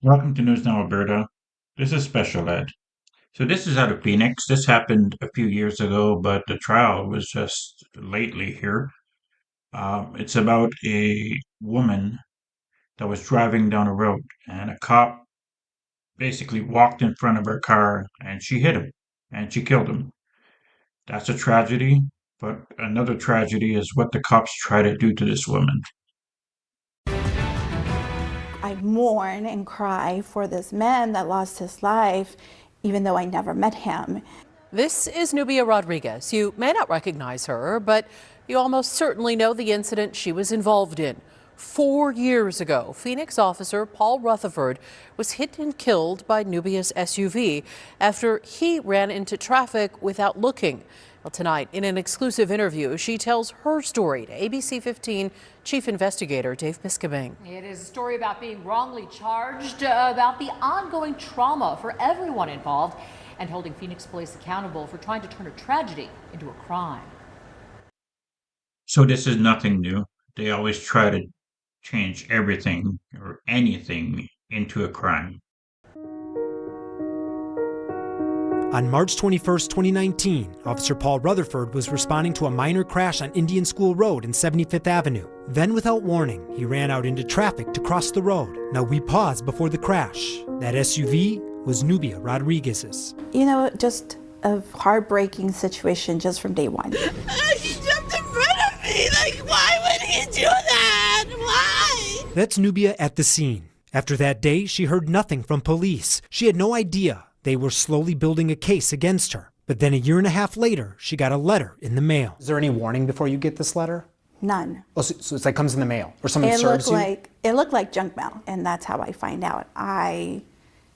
Welcome to News Now, Alberta. This is Special Ed. So this is out of Phoenix. This happened a few years ago, but the trial was just lately here. It's about a woman that was driving down a road, and a cop basically walked in front of her car, and she hit him, and she killed him. That's a tragedy, but another tragedy is what the cops try to do to this woman. I mourn and cry for this man that lost his life, even though I never met him. This is Nubia Rodriguez. You may not recognize her, but you almost certainly know the incident she was involved in. 4 years ago, Phoenix officer Paul Rutherford was hit and killed by Nubia's SUV after he ran into traffic without looking. Well, tonight, in an exclusive interview, she tells her story to ABC 15 Chief Investigator Dave Miskabing. It is a story about being wrongly charged, about the ongoing trauma for everyone involved, and holding Phoenix police accountable for trying to turn a tragedy into a crime. So this is nothing new. They always try to change everything or anything into a crime. On March 21st, 2019, Officer Paul Rutherford was responding to a minor crash on Indian School Road and 75th Avenue. Then, without warning, he ran out into traffic to cross the road. Now, we paused before the crash. That SUV was Nubia Rodriguez's. You know, just a heartbreaking situation just from day one. He jumped in front of me. Like, why would he do that? Why? That's Nubia at the scene. After that day, she heard nothing from police. She had no idea they were slowly building a case against her. But then a year and a half later, she got a letter in the mail. Is there any warning before you get this letter? None. Oh, so it's like comes in the mail, or someone serves you? It looked like junk mail, and that's how I find out. I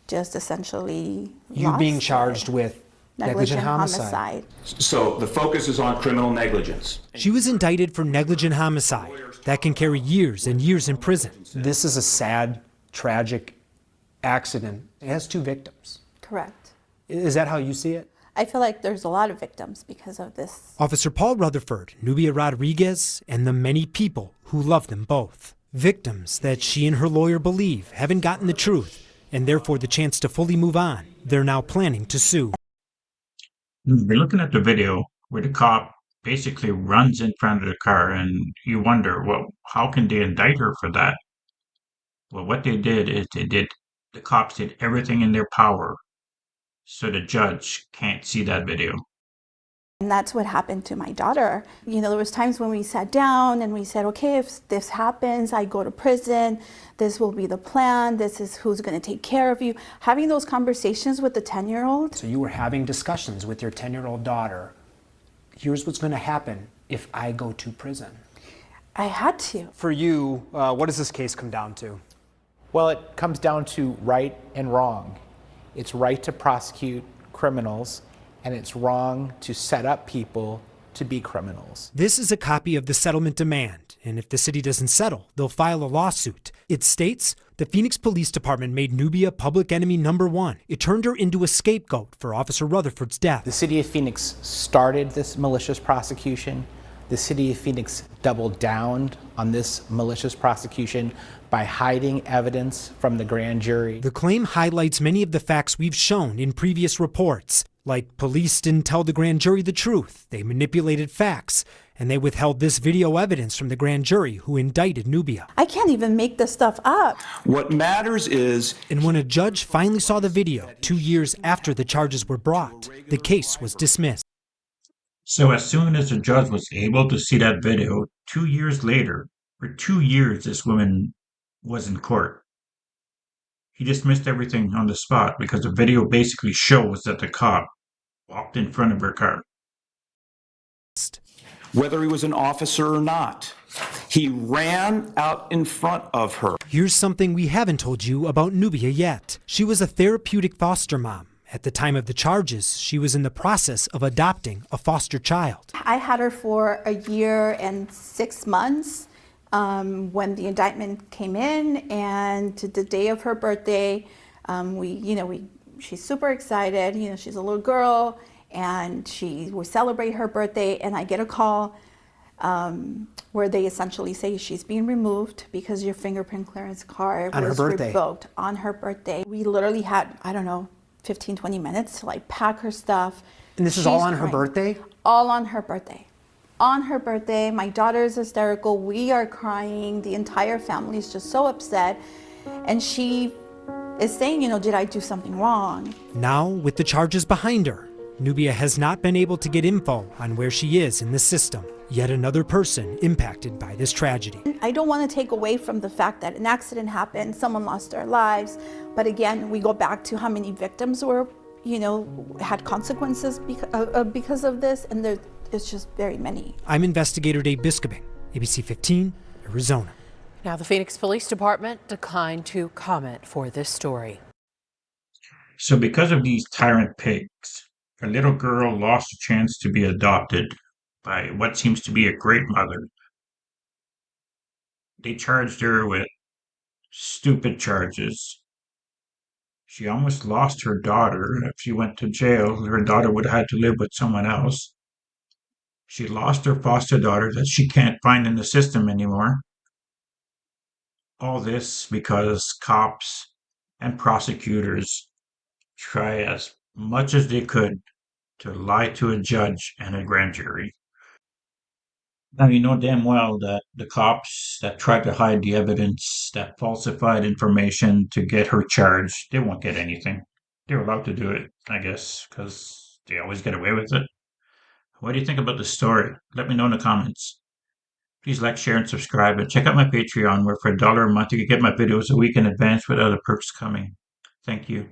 just essentially You lost being it. charged with negligent homicide. So the focus is on criminal negligence. She was indicted for negligent homicide. That can carry years and years in prison. This is a sad, tragic accident. It has 2 victims. Correct. Is that how you see it? I feel like there's a lot of victims because of this. Officer Paul Rutherford, Nubia Rodriguez, and the many people who love them both. Victims that she and her lawyer believe haven't gotten the truth, and therefore the chance to fully move on. They're now planning to sue. We're looking at the video where the cop basically runs in front of the car, and you wonder, well, how can they indict her for that? Well, what they did is the cops did everything in their power so the judge can't see that video. And that's what happened to my daughter. You know, there was times when we sat down and we said, okay, if this happens, I go to prison, this will be the plan, this is who's going to take care of you. Having those conversations with the 10-year-old. So you were having discussions with your 10-year-old daughter. Here's what's going to happen if I go to prison. I had to. For you, what does this case come down to? Well, it comes down to right and wrong. It's right to prosecute criminals, and it's wrong to set up people to be criminals. This is a copy of the settlement demand, and if the city doesn't settle, they'll file a lawsuit. It states the Phoenix Police Department made Nubia public enemy #1. It turned her into a scapegoat for Officer Rutherford's death. The city of Phoenix started this malicious prosecution. The city of Phoenix doubled down on this malicious prosecution by hiding evidence from the grand jury. The claim highlights many of the facts we've shown in previous reports, like police didn't tell the grand jury the truth, they manipulated facts, and they withheld this video evidence from the grand jury who indicted Nubia. I can't even make this stuff up. What matters is... And when a judge finally saw the video 2 years after the charges were brought, the case was dismissed. So as soon as the judge was able to see that video 2 years later, for 2 years this woman was in court. He dismissed everything on the spot because the video basically shows that the cop walked in front of her car. Whether he was an officer or not, he ran out in front of her. Here's something we haven't told you about Nubia yet. She was a therapeutic foster mom. At the time of the charges, she was in the process of adopting a foster child. I had her for a year and 6 months when the indictment came in, and to the day of her birthday, she's super excited. You know, she's a little girl, and we celebrate her birthday, and I get a call where they essentially say she's being removed because your fingerprint clearance card On her was birthday. revoked on her birthday. We literally had, I don't know, 15, 20 minutes to like pack her stuff. And this is all She's on her crying. birthday? All on her birthday. On her birthday, my daughter is hysterical. We are crying. The entire family is just so upset. And she is saying, you know, did I do something wrong? Now, with the charges behind her, Nubia has not been able to get info on where she is in the system. Yet another person impacted by this tragedy. I don't want to take away from the fact that an accident happened, someone lost their lives. But again, we go back to how many victims were, you know, had consequences because of this. And it's just very many. I'm investigator Dave Biskobing, ABC 15, Arizona. Now, the Phoenix Police Department declined to comment for this story. So because of these tyrant pigs, a little girl lost a chance to be adopted by what seems to be a great mother. They charged her with stupid charges. She almost lost her daughter. If she went to jail, her daughter would have had to live with someone else. She lost her foster daughter that she can't find in the system anymore. All this because cops and prosecutors try as much as they could to lie to a judge and a grand jury. Now, you know damn well that the cops that tried to hide the evidence, that falsified information to get her charged, they won't get anything. They're allowed to do it, I guess, because they always get away with it. What do you think about the story? Let me know in the comments. Please like, share, and subscribe, and check out my Patreon, where for $1 a month you can get my videos a week in advance with other perks coming. Thank you.